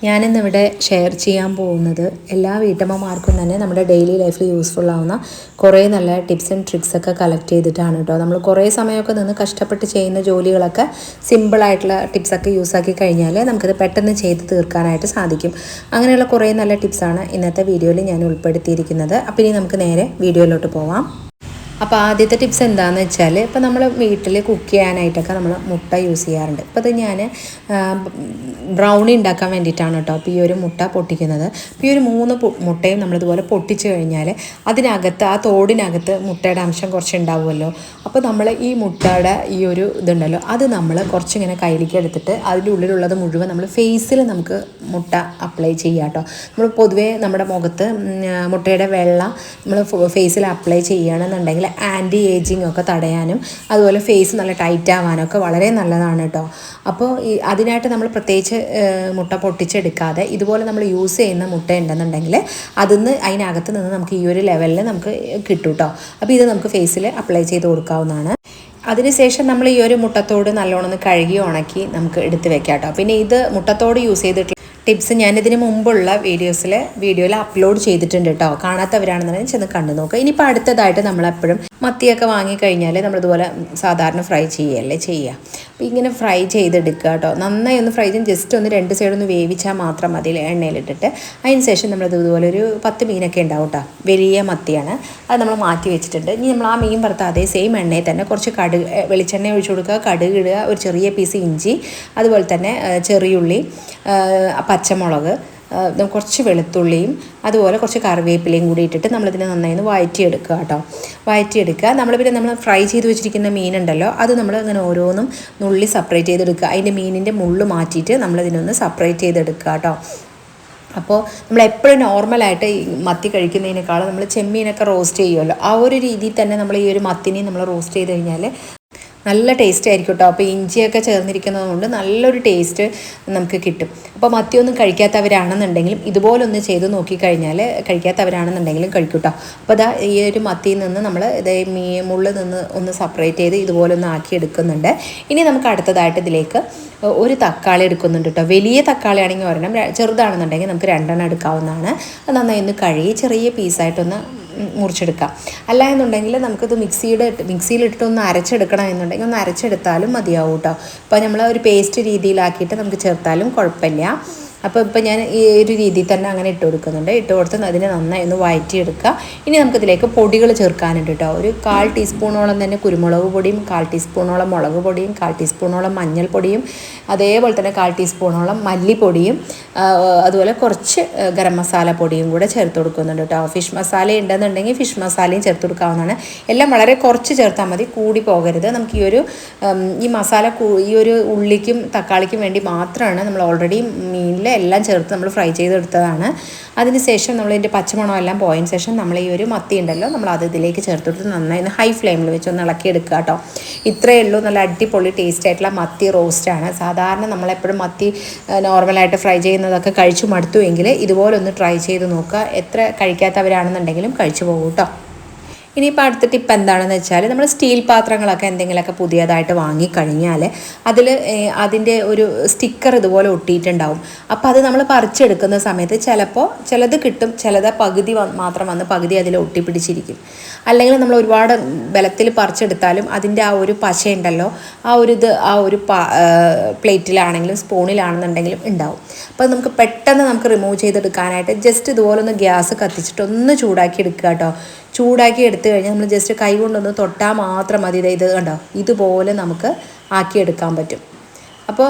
ഞാനിന്നിവിടെ ഷെയർ ചെയ്യാൻ പോകുന്നത് എല്ലാ വീട്ടമ്മമാർക്കും തന്നെ നമ്മുടെ ഡെയിലി ലൈഫിൽ യൂസ്ഫുൾ ആവുന്ന കുറേ നല്ല ടിപ്സ് ആൻഡ് ട്രിക്സ് ഒക്കെ കളക്ട് ചെയ്തിട്ടാണ് കേട്ടോ. നമ്മൾ കുറേ സമയമൊക്കെ നിന്ന് കഷ്ടപ്പെട്ട് ചെയ്യുന്ന ജോലികളൊക്കെ സിമ്പിളായിട്ടുള്ള ടിപ്സൊക്കെ യൂസാക്കി കഴിഞ്ഞാൽ നമുക്കത് പെട്ടെന്ന് ചെയ്ത് തീർക്കാനായിട്ട് സാധിക്കും. അങ്ങനെയുള്ള കുറേ നല്ല ടിപ്സാണ് ഇന്നത്തെ വീഡിയോയിൽ ഞാൻ ഉൾപ്പെടുത്തിയിരിക്കുന്നത്. അപ്പോൾ ഇനി നമുക്ക് നേരെ വീഡിയോയിലോട്ട് പോവാം. അപ്പോൾ ആദ്യത്തെ ടിപ്സ് എന്താണെന്ന് വെച്ചാൽ, ഇപ്പോൾ നമ്മൾ വീട്ടിൽ കുക്ക് ചെയ്യാനായിട്ടൊക്കെ നമ്മൾ മുട്ട യൂസ് ചെയ്യാറുണ്ട്. ഇപ്പോൾ അത് ഞാൻ ബ്രൗണി ഉണ്ടാക്കാൻ വേണ്ടിയിട്ടാണ് കേട്ടോ അപ്പോൾ ഈ ഒരു മുട്ട പൊട്ടിക്കുന്നത്. അപ്പോൾ ഈ ഒരു 3 മുട്ടയും നമ്മളിതുപോലെ പൊട്ടിച്ച് കഴിഞ്ഞാൽ അതിനകത്ത് ആ തോടിനകത്ത് മുട്ടയുടെ അംശം കുറച്ച് ഉണ്ടാവുമല്ലോ. അപ്പോൾ നമ്മൾ ഈ മുട്ടയുടെ ഈ ഒരു ഇതുണ്ടല്ലോ അത് നമ്മൾ കുറച്ചിങ്ങനെ കയ്യിലേക്ക് എടുത്തിട്ട് അതിൻ്റെ ഉള്ളിലുള്ളത് മുഴുവൻ നമ്മൾ ഫേസിൽ നമുക്ക് മുട്ട അപ്ലൈ ചെയ്യാം കേട്ടോ. നമ്മൾ പൊതുവേ നമ്മുടെ മുഖത്ത് മുട്ടയുടെ വെള്ള നമ്മൾ ഫേസിൽ അപ്ലൈ ചെയ്യുകയാണെന്നുണ്ടെങ്കിൽ ആൻറ്റി ഏജിങ് ഒക്കെ തടയാനും അതുപോലെ ഫേസ് നല്ല ടൈറ്റ് ആവാനും ഒക്കെ വളരെ നല്ലതാണ് കേട്ടോ. അപ്പോൾ അതിനായിട്ട് നമ്മൾ പ്രത്യേകിച്ച് മുട്ട പൊട്ടിച്ചെടുക്കാതെ ഇതുപോലെ നമ്മൾ യൂസ് ചെയ്യുന്ന മുട്ട ഉണ്ടെന്നുണ്ടെങ്കിൽ അതിനകത്ത് നിന്ന് നമുക്ക് ഈ ഒരു ലെവലിൽ നമുക്ക് കിട്ടും കേട്ടോ. അപ്പോൾ ഇത് നമുക്ക് ഫേസിൽ അപ്ലൈ ചെയ്ത് കൊടുക്കാവുന്നതാണ്. അതിനുശേഷം നമ്മൾ ഈ ഒരു മുട്ടത്തോട് നല്ലോണം ഒന്ന് കഴുകി ഉണക്കി നമുക്ക് എടുത്ത് വെക്കാം കേട്ടോ. പിന്നെ ഇത് മുട്ടത്തോട് യൂസ് ചെയ്തിട്ടുള്ള ടിപ്സ് ഞാനിതിന് മുമ്പുള്ള വീഡിയോയിൽ അപ്ലോഡ് ചെയ്തിട്ടുണ്ട് കേട്ടോ. കാണാത്തവരാണെന്നുണ്ടെങ്കിൽ ചെന്ന് കണ്ടു നോക്കുക. ഇനിയിപ്പോൾ അടുത്തതായിട്ട് നമ്മളെപ്പോഴും മത്തിയൊക്കെ വാങ്ങിക്കഴിഞ്ഞാൽ നമ്മളിതുപോലെ സാധാരണ ഫ്രൈ ചെയ്യുക. അപ്പോൾ ഇങ്ങനെ ഫ്രൈ ചെയ്തെടുക്കുക കേട്ടോ. നന്നായി ഒന്ന് ഫ്രൈ ചെയ്ത് ജസ്റ്റ് ഒന്ന് 2 സൈഡൊന്ന് വേവിച്ചാൽ മാത്രം മതി എണ്ണയിലിട്ടിട്ട്. അതിന് ശേഷം നമ്മളിത് ഇതുപോലെ ഒരു 10 മീനൊക്കെ ഉണ്ടാവും കേട്ടോ. വലിയ മത്തിയാണ്, അത് നമ്മൾ മാറ്റി വെച്ചിട്ടുണ്ട്. ഇനി നമ്മൾ ആ മീൻ വറുത്ത അതേ സെയിം എണ്ണയിൽ തന്നെ കുറച്ച് വെളിച്ചെണ്ണ ഒഴിച്ചു കൊടുക്കുക, കടുക് ഇടുക, ഒരു ചെറിയ പീസ് ഇഞ്ചി, അതുപോലെ തന്നെ ചെറിയുള്ളി, പച്ചമുളക്, കുറച്ച് വെളുത്തുള്ളിയും അതുപോലെ കുറച്ച് കറിവേപ്പിലയും കൂടി ഇട്ടിട്ട് നമ്മളിതിനെ നന്നായി ഒന്ന് വഴറ്റിയെടുക്കുക കേട്ടോ. നമ്മൾ ഫ്രൈ ചെയ്ത് വെച്ചിരിക്കുന്ന മീനുണ്ടല്ലോ അത് നമ്മൾ ഇങ്ങനെ ഓരോന്നും നുള്ളി സെപ്പറേറ്റ് ചെയ്തെടുക്കുക. അതിൻ്റെ മീനിൻ്റെ മുള്ള് മാറ്റിയിട്ട് നമ്മളിതിനൊന്ന് സെപ്പറേറ്റ് ചെയ്തെടുക്കുക കേട്ടോ. അപ്പോൾ നമ്മളെപ്പോഴും നോർമലായിട്ട് ഈ മത്തി കഴിക്കുന്നതിനേക്കാളും നമ്മൾ ചെമ്മീനൊക്കെ റോസ്റ്റ് ചെയ്യുമല്ലോ, ആ ഒരു രീതിയിൽ തന്നെ നമ്മൾ ഈ ഒരു മത്തിനെയും നമ്മൾ റോസ്റ്റ് ചെയ്ത് കഴിഞ്ഞാൽ നല്ല ടേസ്റ്റ് ആയിരിക്കും കേട്ടോ. അപ്പോൾ ഇഞ്ചിയൊക്കെ ചേർന്നിരിക്കുന്നത് കൊണ്ട് നല്ലൊരു ടേസ്റ്റ് നമുക്ക് കിട്ടും. അപ്പോൾ മത്തിയൊന്നും കഴിക്കാത്തവരാണെന്നുണ്ടെങ്കിലും ഇതുപോലൊന്ന് ചെയ്ത് നോക്കിക്കഴിഞ്ഞാൽ കഴിക്കാത്തവരാണെന്നുണ്ടെങ്കിലും കഴിക്കും കേട്ടോ. അപ്പോൾ അതാ ഈ ഒരു മത്തിയിൽ നിന്ന് നമ്മൾ മുള്ളിൽ നിന്ന് ഒന്ന് സെപ്പറേറ്റ് ചെയ്ത് ഇതുപോലെ ഒന്ന് ആക്കി എടുക്കുന്നുണ്ട്. ഇനി നമുക്ക് അടുത്തതായിട്ട് ഇതിലേക്ക് ഒരു തക്കാളി എടുക്കുന്നുണ്ട് കേട്ടോ. വലിയ തക്കാളി ആണെങ്കിൽ ഒരെണ്ണം, ചെറുതാണെന്നുണ്ടെങ്കിൽ നമുക്ക് 2 എടുക്കാവുന്നതാണ്. അത് നന്നായി ഒന്ന് കഴുകി ചെറിയ പീസായിട്ടൊന്ന് മുറിച്ചെടുക്കാം. അല്ല എന്നുണ്ടെങ്കിൽ നമുക്കിത് മിക്സിയിലിട്ടൊന്ന് അരച്ചെടുക്കണം എന്നുണ്ടെങ്കിൽ ഒന്ന് അരച്ചെടുത്താലും മതിയാവും കേട്ടോ. ഇപ്പോൾ നമ്മൾ ഒരു പേസ്റ്റ് രീതിയിലാക്കിയിട്ട് നമുക്ക് ചേർത്താലും കുഴപ്പമില്ല. അപ്പോൾ ഞാൻ ഈ ഒരു രീതിയിൽ തന്നെ അങ്ങനെ ഇട്ട് കൊടുക്കുന്നുണ്ട്. ഇട്ട് കൊടുത്ത് അതിനെ നന്നായി ഒന്ന് വഴറ്റിയെടുക്കുക. ഇനി നമുക്കിതിലേക്ക് പൊടികൾ ചേർക്കാനുണ്ട് കേട്ടോ. ഒരു 1/4 ടീസ്പൂണോളം തന്നെ കുരുമുളക് പൊടിയും, 1/4 ടീസ്പൂണോളം മുളക് പൊടിയും, 1/4 ടീസ്പൂണോളം മഞ്ഞൾപ്പൊടിയും, അതേപോലെ തന്നെ 1/4 ടീസ്പൂണോളം മല്ലിപ്പൊടിയും, അതുപോലെ കുറച്ച് ഗരം മസാല പൊടിയും കൂടെ ചേർത്ത് കൊടുക്കുന്നുണ്ട് കേട്ടോ. ഫിഷ് മസാല ഉണ്ടെന്നുണ്ടെങ്കിൽ ഫിഷ് മസാലയും ചേർത്ത് കൊടുക്കാവുന്നതാണ്. എല്ലാം വളരെ കുറച്ച് ചേർത്താൽ മതി, കൂടി പോകരുത്. നമുക്ക് ഈ മസാല ഈ ഒരു ഉള്ളിക്കും തക്കാളിക്കും വേണ്ടി മാത്രമാണ് നമ്മൾ ഓൾറെഡി മീനിൽ എല്ലാം ചേർത്ത് നമ്മൾ ഫ്രൈ ചെയ്തെടുത്തതാണ്. അതിനുശേഷം നമ്മളിതിൻ്റെ പച്ചമണം എല്ലാം പോയതിന് ശേഷം നമ്മൾ ഈ ഒരു മത്തി ഉണ്ടല്ലോ നമ്മൾ അത് ഇതിലേക്ക് ചേർത്തെടുത്ത് നന്നായി ഹൈ ഫ്ലെയിമിൽ വെച്ച് ഒന്ന് ഇളക്കിയെടുക്കുക കേട്ടോ. ഇത്രയേ ഉള്ളൂ, നല്ല അടിപൊളി ടേസ്റ്റ് ആയിട്ടുള്ള മത്തി റോസ്റ്റാണ്. സാധാരണ നമ്മളെപ്പോഴും മത്തി നോർമലായിട്ട് ഫ്രൈ ചെയ്യുന്നതൊക്കെ കഴിച്ചു മടുത്തുവെങ്കിൽ ഇതുപോലെ ഒന്ന് ട്രൈ ചെയ്ത് നോക്കുക. എത്ര കഴിക്കാത്തവരാണെന്നുണ്ടെങ്കിലും കഴിച്ചു പോകും കേട്ടോ. ഇനിയിപ്പോൾ അടുത്ത ടിപ്പ് എന്താണെന്ന് വെച്ചാൽ, നമ്മൾ സ്റ്റീൽ പാത്രങ്ങളൊക്കെ എന്തെങ്കിലുമൊക്കെ പുതിയതായിട്ട് വാങ്ങിക്കഴിഞ്ഞാൽ അതിൻ്റെ ഒരു സ്റ്റിക്കർ ഇതുപോലെ ഒട്ടിയിട്ടുണ്ടാവും. അപ്പോൾ അത് നമ്മൾ പറിച്ചെടുക്കുന്ന സമയത്ത് ചിലപ്പോൾ ചിലത് കിട്ടും, ചിലത് പകുതി മാത്രം വന്ന് പകുതി അതിൽ ഒട്ടിപ്പിടിച്ചിരിക്കും. അല്ലെങ്കിൽ നമ്മൾ ഒരുപാട് ബലത്തിൽ പറിച്ചെടുത്താലും അതിൻ്റെ ആ ഒരു പശയുണ്ടല്ലോ ആ ഒരു പ്ലേറ്റിലാണെങ്കിലും സ്പൂണിലാണെന്നുണ്ടെങ്കിലും ഉണ്ടാവും. അപ്പോൾ നമുക്ക് പെട്ടെന്ന് നമുക്ക് റിമൂവ് ചെയ്തെടുക്കാനായിട്ട് ജസ്റ്റ് ഇതുപോലെ ഒന്ന് ഗ്യാസ് കത്തിച്ചിട്ട് ഒന്ന് ചൂടാക്കി എടുക്കുക കേട്ടോ. ചൂടാക്കി എടുത്തു കഴിഞ്ഞാൽ നമ്മൾ ജസ്റ്റ് കൈ കൊണ്ടൊന്ന് തൊട്ടാൽ മാത്രം മതി. ഇത് കണ്ടോ, ഇതുപോലെ നമുക്ക് ആക്കിയെടുക്കാൻ പറ്റും. അപ്പോൾ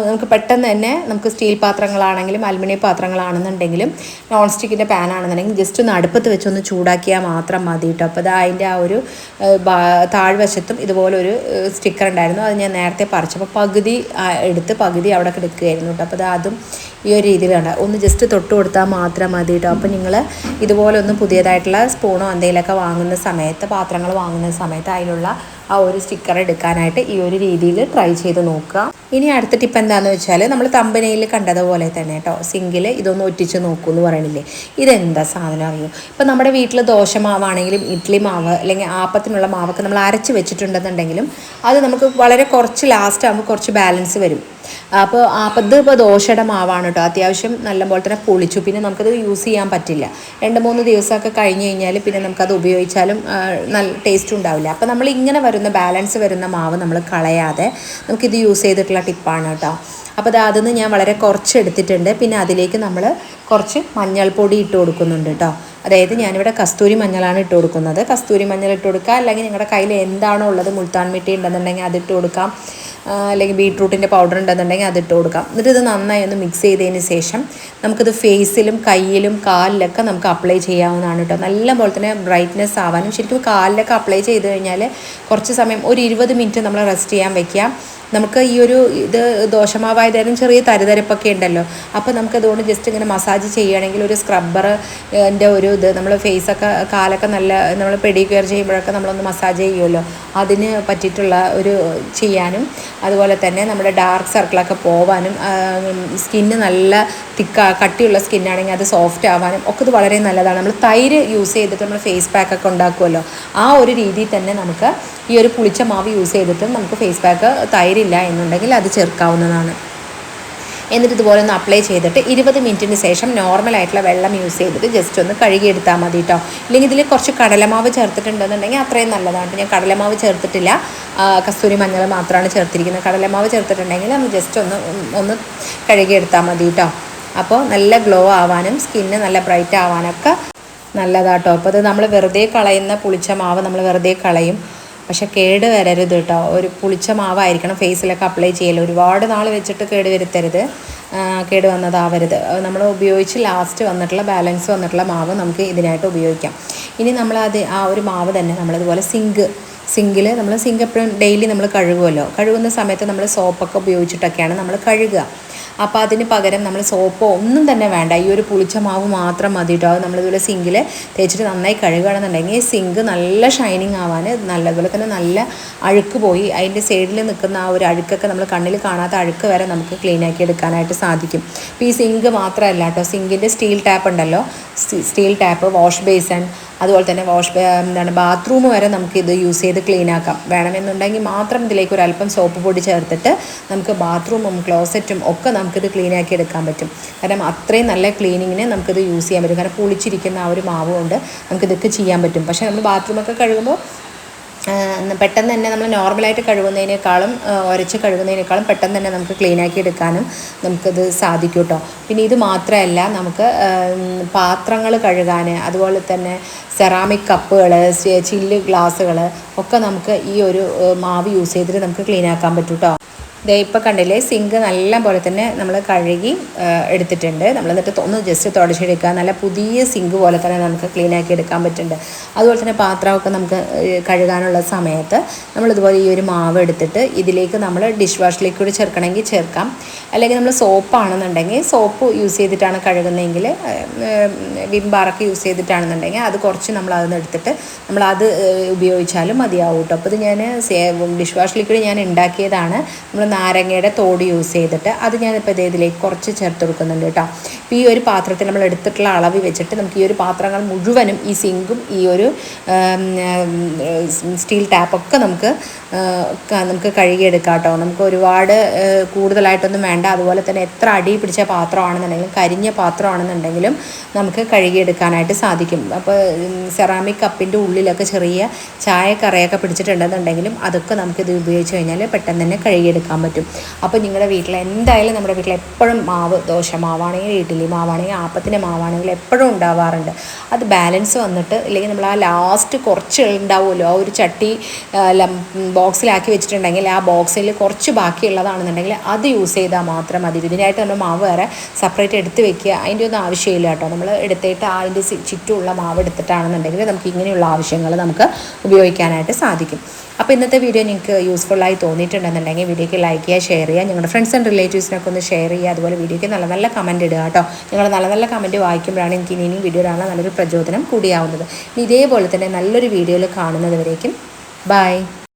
നമുക്ക് പെട്ടെന്ന് തന്നെ നമുക്ക് സ്റ്റീൽ പാത്രങ്ങളാണെങ്കിലും അലുമിനിയം പാത്രങ്ങളാണെന്നുണ്ടെങ്കിലും നോൺ സ്റ്റിക്കിൻ്റെ പാനാണെന്നുണ്ടെങ്കിൽ ജസ്റ്റ് ഒന്ന് അടുപ്പത്ത് വെച്ചൊന്ന് ചൂടാക്കിയാൽ മാത്രം മതി കേട്ടോ. അപ്പോൾ അതിൻ്റെ ആ ഒരു താഴ്വശത്തും ഇതുപോലൊരു സ്റ്റിക്കർ ഉണ്ടായിരുന്നു, അത് ഞാൻ നേരത്തെ പറിച്ചപ്പോൾ പകുതി എടുത്ത് പകുതി അവിടെ കിടക്കുകയായിരുന്നു കേട്ടോ. അപ്പോൾ അതും ഈ ഒരു രീതിയിലുണ്ട്, ഒന്ന് ജസ്റ്റ് തൊട്ട് കൊടുത്താൽ മാത്രം മതി കേട്ടോ. അപ്പോൾ നിങ്ങൾ ഇതുപോലെ ഒന്ന് പുതിയതായിട്ടുള്ള സ്പൂണോ എന്തെങ്കിലുമൊക്കെ വാങ്ങുന്ന സമയത്ത്, പാത്രങ്ങൾ വാങ്ങുന്ന സമയത്ത് അതിലുള്ള ആ ഒരു സ്റ്റിക്കർ എടുക്കാനായിട്ട് ഈ ഒരു രീതിയിൽ ട്രൈ ചെയ്ത് നോക്കുക. ഇനി അടുത്ത ടിപ്പ് എന്താണെന്ന് വെച്ചാൽ, നമ്മൾ തമ്പനയിൽ കണ്ടതുപോലെ തന്നെ കേട്ടോ, സിങ്കിൽ ഇതൊന്ന് ഒറ്റിച്ച് നോക്കൂ എന്ന് പറയണില്ലേ, ഇതെന്താ സാധനം അറിയോ? ഇപ്പം നമ്മുടെ വീട്ടിൽ ദോശമാവാണെങ്കിലും ഇഡ്ഡലി മാവ് അല്ലെങ്കിൽ ആപ്പത്തിനുള്ള മാവൊക്കെ നമ്മൾ അരച്ച് വെച്ചിട്ടുണ്ടെന്നുണ്ടെങ്കിലും അത് നമുക്ക് വളരെ കുറച്ച് ലാസ്റ്റ് ആകുമ്പോൾ കുറച്ച് ബാലൻസ് വരും. അപ്പോൾ ഇതിപ്പോൾ ദോശയുടെ മാവാണ് കേട്ടോ. അത്യാവശ്യം നല്ലപോലെ തന്നെ പൊളിച്ചു. പിന്നെ നമുക്കത് യൂസ് ചെയ്യാൻ പറ്റില്ല. 2-3 ദിവസമൊക്കെ കഴിഞ്ഞ് കഴിഞ്ഞാൽ പിന്നെ നമുക്കത് ഉപയോഗിച്ചാലും നല്ല ടേസ്റ്റ് ഉണ്ടാവില്ല. അപ്പോൾ നമ്മൾ ഇങ്ങനെ വരുന്ന ബാലൻസ് വരുന്ന മാവ് നമ്മൾ കളയാതെ നമുക്കിത് യൂസ് ചെയ്തിട്ടുള്ള ടിപ്പാണ് കേട്ടോ. അപ്പോൾ അതിൽ നിന്ന് ഞാൻ വളരെ കുറച്ച് എടുത്തിട്ടുണ്ട്. പിന്നെ അതിലേക്ക് നമ്മൾ കുറച്ച് മഞ്ഞൾപ്പൊടി ഇട്ട് കൊടുക്കുന്നുണ്ട് കേട്ടോ. അതായത് ഞാനിവിടെ കസ്തൂരി മഞ്ഞളാണ് ഇട്ട് കൊടുക്കുന്നത്. കസ്തൂരി മഞ്ഞൾ ഇട്ട് കൊടുക്കുക, അല്ലെങ്കിൽ നിങ്ങളുടെ കയ്യിൽ എന്താണോ ഉള്ളത്, മുൾത്താൻ മിട്ടി ഉണ്ടെന്നുണ്ടെങ്കിൽ അതിട്ട് കൊടുക്കാം, അല്ലെങ്കിൽ ബീട്രൂട്ടിൻ്റെ പൗഡർ ഉണ്ടെന്നുണ്ടെങ്കിൽ അതിട്ട് കൊടുക്കാം. എന്നിട്ട് ഇത് നന്നായി ഒന്ന് മിക്സ് ചെയ്തതിന് ശേഷം നമുക്കിത് ഫേസിലും കയ്യിലും കാലിലൊക്കെ നമുക്ക് അപ്ലൈ ചെയ്യാവുന്നതാണ് കേട്ടോ. നല്ല പോലെ തന്നെ ബ്രൈറ്റ്നെസ് ആവാനും. ശരിക്കും കാലിലൊക്കെ അപ്ലൈ ചെയ്ത് കഴിഞ്ഞാൽ കുറച്ച് സമയം ഒരു 20 മിനിറ്റ് നമ്മൾ റെസ്റ്റ് ചെയ്യാൻ വെക്കുക. നമുക്ക് ഈ ഒരു ഇത് ദോശമാവായതായാലും ചെറിയ തരിതരിപ്പൊക്കെ ഉണ്ടല്ലോ. അപ്പോൾ നമുക്കതുകൊണ്ട് ജസ്റ്റ് ഇങ്ങനെ മസാജ് ചെയ്യുകയാണെങ്കിൽ ഒരു സ്ക്രബ്ബറിൻ്റെ ഒരു ഇത് നമ്മൾ ഫേസൊക്കെ കാലൊക്കെ നല്ല നമ്മൾ പെഡിക്യൂർ ചെയ്യുമ്പോഴൊക്കെ നമ്മളൊന്ന് മസാജ് ചെയ്യുമല്ലോ, അതിന് പറ്റിയിട്ടുള്ള ഒരു ചെയ്യാനും അതുപോലെ തന്നെ നമ്മുടെ ഡാർക്ക് സർക്കിളൊക്കെ പോവാനും സ്കിന്ന് നല്ല കട്ടിയുള്ള സ്കിന്നാണെങ്കിൽ അത് സോഫ്റ്റ് ആവാനും ഒക്കെ ഇത് വളരെ നല്ലതാണ്. നമ്മൾ തൈര് യൂസ് ചെയ്തിട്ട് നമ്മൾ ഫേസ് പാക്കൊക്കെ ഉണ്ടാക്കുമല്ലോ, ആ ഒരു രീതിയിൽ തന്നെ നമുക്ക് ഈ ഒരു പുളിച്ച മാവ് യൂസ് ചെയ്തിട്ട് നമുക്ക് ഫേസ് പാക്ക് തൈരില്ല എന്നുണ്ടെങ്കിൽ അത് ചേർക്കാവുന്നതാണ്. എന്നിട്ട് ഇതുപോലെ ഒന്ന് അപ്ലൈ ചെയ്തിട്ട് 20 മിനിറ്റിന് ശേഷം നോർമലായിട്ടുള്ള വെള്ളം യൂസ് ചെയ്തിട്ട് ജസ്റ്റ് ഒന്ന് കഴുകിയെടുത്താൽ മതി കേട്ടോ. ഇല്ലെങ്കിൽ ഇതിൽ കുറച്ച് കടലമാവ് ചേർത്തിട്ടുണ്ടെന്നുണ്ടെങ്കിൽ അത്രയും നല്ലതാണ്. ഞാൻ കടലമാവ് ചേർത്തിട്ടില്ല, കസ്തൂരി മഞ്ഞൾ മാത്രമാണ് ചേർത്തിരിക്കുന്നത്. കടലമാവ് ചേർത്തിട്ടുണ്ടെങ്കിൽ നമ്മൾ ജസ്റ്റ് ഒന്ന് കഴുകിയെടുത്താൽ മതി കേട്ടോ. അപ്പോൾ നല്ല ഗ്ലോ ആവാനും സ്കിന്ന് നല്ല ബ്രൈറ്റ് ആവാനൊക്കെ നല്ലതാട്ടോ. അപ്പോൾ ഇത് നമ്മൾ വെറുതെ കളയുന്ന പുളിച്ച മാവ് നമ്മൾ വെറുതെ കളയും, പക്ഷെ കേട് വരരുത് കേട്ടോ. ഒരു പുളിച്ച മാവായിരിക്കണം ഫേസിലൊക്കെ അപ്ലൈ ചെയ്യല്. ഒരുപാട് നാൾ വെച്ചിട്ട് കേട് വരുത്തരുത്, കേട് വന്നതാവരുത്. നമ്മൾ ഉപയോഗിച്ച് ലാസ്റ്റ് വന്നിട്ടുള്ള ബാലൻസ് വന്നിട്ടുള്ള മാവ് നമുക്ക് ഇതിനായിട്ട് ഉപയോഗിക്കാം. ഇനി നമ്മളത് ആ ഒരു മാവ് തന്നെ നമ്മളിതുപോലെ സിങ്കിൽ നമ്മൾ സിങ്ക് എപ്പോഴും ഡെയിലി നമ്മൾ കഴുകുമല്ലോ. കഴുകുന്ന സമയത്ത് നമ്മൾ സോപ്പൊക്കെ ഉപയോഗിച്ചിട്ടൊക്കെയാണ് നമ്മൾ കഴുകുക. അപ്പോൾ അതിന് പകരം നമ്മൾ സോപ്പോ ഒന്നും തന്നെ വേണ്ട, ഈ ഒരു പുളിച്ച മാവ് മാത്രം മതി കേട്ടോ. അത് നമ്മളിതുപോലെ സിങ്കിൽ തേച്ചിട്ട് നന്നായി കഴുകുകയാണെന്നുണ്ടെങ്കിൽ സിങ്ക് നല്ല ഷൈനിങ് ആവാൻ, നല്ലതുപോലെ തന്നെ നല്ല അഴുക്ക് പോയി അതിൻ്റെ സൈഡിൽ നിൽക്കുന്ന ആ ഒരു അഴുക്കൊക്കെ നമ്മൾ കണ്ണിൽ കാണാത്ത അഴുക്ക് വരെ നമുക്ക് ക്ലീൻ ആക്കി എടുക്കാനായിട്ട് സാധിക്കും. ഇപ്പോൾ ഈ സിങ്ക് മാത്രമല്ല കേട്ടോ, സിങ്കിൻ്റെ സ്റ്റീൽ ടാപ്പ് ഉണ്ടല്ലോ, സ്റ്റീൽ ടാപ്പ്, വാഷ് ബേസൺ, അതുപോലെ തന്നെ ബാത്റൂം വരെ നമുക്കിത് യൂസ് ചെയ്ത് ക്ലീൻ ആക്കാം. വേണമെന്നുണ്ടെങ്കിൽ മാത്രം ഇതിലേക്ക് ഒരു അല്പം സോപ്പ് പൊടി ചേർത്തിട്ട് നമുക്ക് ബാത്റൂമും ക്ലോസറ്റും ഒക്കെ നമുക്കിത് ക്ലീൻ ആക്കി എടുക്കാൻ പറ്റും. കാരണം അത്രയും നല്ല ക്ലീനിങ്ങിന് നമുക്കിത് യൂസ് ചെയ്യാൻ പറ്റും. കാരണം പുളിച്ചിരിക്കുന്ന ആ ഒരു മാവ് കൊണ്ട് നമുക്കിതൊക്കെ ചെയ്യാൻ പറ്റും. പക്ഷേ നമ്മൾ ബാത്റൂമൊക്കെ കഴുകുമ്പോൾ പെട്ടെന്ന് തന്നെ നമ്മൾ നോർമലായിട്ട് കഴുകുന്നതിനേക്കാളും ഉരച്ച് കഴുകുന്നതിനേക്കാളും പെട്ടെന്ന് തന്നെ നമുക്ക് ക്ലീനാക്കി എടുക്കാനും നമുക്കത് സാധിക്കും കേട്ടോ. പിന്നെ ഇത് മാത്രമല്ല, നമുക്ക് പാത്രങ്ങൾ കഴുകാൻ, അതുപോലെ തന്നെ സെറാമിക് കപ്പുകൾ, ചില്ല് ഗ്ലാസ്സുകൾ ഒക്കെ നമുക്ക് ഈ ഒരു മാവ് യൂസ് ചെയ്തിട്ട് നമുക്ക് ക്ലീനാക്കാൻ പറ്റും കേട്ടോ. ദേ ഇപ്പോൾ കണ്ടില്ലേ, സിങ്ക് നല്ല പോലെ തന്നെ നമ്മൾ കഴുകി എടുത്തിട്ടുണ്ട്. നമ്മൾ എന്നിട്ട് ഒന്ന് ജസ്റ്റ് തുടച്ചെടുക്കുക. നല്ല പുതിയ സിങ്ക് പോലെ തന്നെ നമുക്ക് ക്ലീനാക്കി എടുക്കാൻ പറ്റുന്നുണ്ട്. അതുപോലെ തന്നെ പാത്രമൊക്കെ നമുക്ക് കഴുകാനുള്ള സമയത്ത് നമ്മളിതുപോലെ ഈ ഒരു മാവ് എടുത്തിട്ട് ഇതിലേക്ക് നമ്മൾ ഡിഷ് വാഷ് ലിക്വിഡ് ചേർക്കണമെങ്കിൽ ചേർക്കാം, അല്ലെങ്കിൽ നമ്മൾ സോപ്പാണെന്നുണ്ടെങ്കിൽ സോപ്പ് യൂസ് ചെയ്തിട്ടാണ് കഴുകുന്നതെങ്കിൽ വിം ബാറൊക്കെ യൂസ് ചെയ്തിട്ടാണെന്നുണ്ടെങ്കിൽ അത് കുറച്ച് നമ്മൾ അതിൽ നിന്ന് എടുത്തിട്ട് നമ്മളത് ഉപയോഗിച്ചാലും മതിയാവും കേട്ടോ. അപ്പോൾ ഇത് ഞാൻ ഡിഷ് വാഷ് ലിക്വിഡ് ഞാൻ ഉണ്ടാക്കിയതാണ്. നമ്മൾ നാരങ്ങയുടെ തോട് യൂസ് ചെയ്തിട്ട് അത് ഞാനിപ്പോൾ ഇതിലേക്ക് കുറച്ച് ചേർത്ത് കൊടുക്കുന്നുണ്ട് കേട്ടോ. അപ്പോൾ ഈ ഒരു പാത്രത്തിൽ നമ്മൾ എടുത്തിട്ടുള്ള അളവ് വെച്ചിട്ട് നമുക്ക് ഈ ഒരു പാത്രങ്ങൾ മുഴുവനും ഈ സിങ്കും ഈ ഒരു സ്റ്റീൽ ടാപ്പൊക്കെ നമുക്ക് കഴുകിയെടുക്കാം കേട്ടോ. നമുക്ക് ഒരുപാട് കൂടുതലായിട്ടൊന്നും വേണ്ട. അതുപോലെ തന്നെ എത്ര അടി പിടിച്ച പാത്രമാണെന്നുണ്ടെങ്കിലും കരിഞ്ഞ പാത്രമാണെന്നുണ്ടെങ്കിലും നമുക്ക് കഴുകിയെടുക്കാനായിട്ട് സാധിക്കും. അപ്പോൾ സെറാമിക് കപ്പിൻ്റെ ഉള്ളിലൊക്കെ ചെറിയ ചായക്കറയൊക്കെ പിടിച്ചിട്ടുണ്ടെന്നുണ്ടെങ്കിലും അതൊക്കെ നമുക്കിത് ഉപയോഗിച്ച് കഴിഞ്ഞാൽ പെട്ടെന്ന് തന്നെ കഴുകിയെടുക്കാൻ പറ്റും. അപ്പോൾ നിങ്ങളുടെ വീട്ടിൽ എന്തായാലും നമ്മുടെ വീട്ടിൽ എപ്പോഴും മാവ്, ദോശമാവാണെങ്കിൽ ഇഡ്ഡലി മാവാണെങ്കിൽ ആപ്പത്തിൻ്റെ മാവാണെങ്കിൽ എപ്പോഴും ഉണ്ടാവാറുണ്ട്. അത് ബാലൻസ് വന്നിട്ട് ഇല്ലെങ്കിൽ നമ്മൾ ആ ലാസ്റ്റ് കുറച്ച് ഉണ്ടാവുമല്ലോ, ആ ഒരു ചട്ടി ബോക്സിലാക്കി വെച്ചിട്ടുണ്ടെങ്കിൽ ആ ബോക്സിൽ കുറച്ച് ബാക്കിയുള്ളതാണെന്നുണ്ടെങ്കിൽ അത് യൂസ് ചെയ്താൽ മാത്രം മതി. ഇതിനായിട്ട് നമ്മൾ മാവ് വേറെ സെപ്പറേറ്റ് എടുത്ത് വെക്കുക, അതിൻ്റെ ഒന്നും ആവശ്യമില്ല കേട്ടോ. നമ്മൾ എടുത്തിട്ട് അതിൻ്റെ ചുറ്റുമുള്ള മാവ് എടുത്തിട്ടാണെന്നുണ്ടെങ്കിൽ നമുക്ക് ഇങ്ങനെയുള്ള ആവശ്യങ്ങൾ നമുക്ക് ഉപയോഗിക്കാനായിട്ട് സാധിക്കും. അപ്പോൾ ഇന്നത്തെ വീഡിയോ നിങ്ങൾക്ക് യൂസ്ഫുള്ളായി തോന്നിയിട്ടുണ്ടെന്നുണ്ടെങ്കിൽ വീഡിയോയ്ക്ക് ലൈക്ക് ചെയ്യുക, ഷെയർ ചെയ്യുക, നിങ്ങളുടെ ഫ്രണ്ട്സ് ആൻഡ് റിലേറ്റീവ്സിനൊക്കെ ഒന്ന് ഷെയർ ചെയ്യുക. അതുപോലെ വീഡിയോയ്ക്ക് നല്ല നല്ല കമൻറ്റ് ഇടുക കേട്ടോ. നിങ്ങൾ നല്ല നല്ല കമൻറ്റ് വായിക്കുമ്പോഴാണ് എനിക്ക് ഇനിയും വീഡിയോ കാണാൻ നല്ലൊരു പ്രചോദനം കൂടിയാവുന്നത്. ഇതേപോലെ തന്നെ നല്ലൊരു വീഡിയോയിൽ കാണുന്നത് വരേക്കും ബൈ.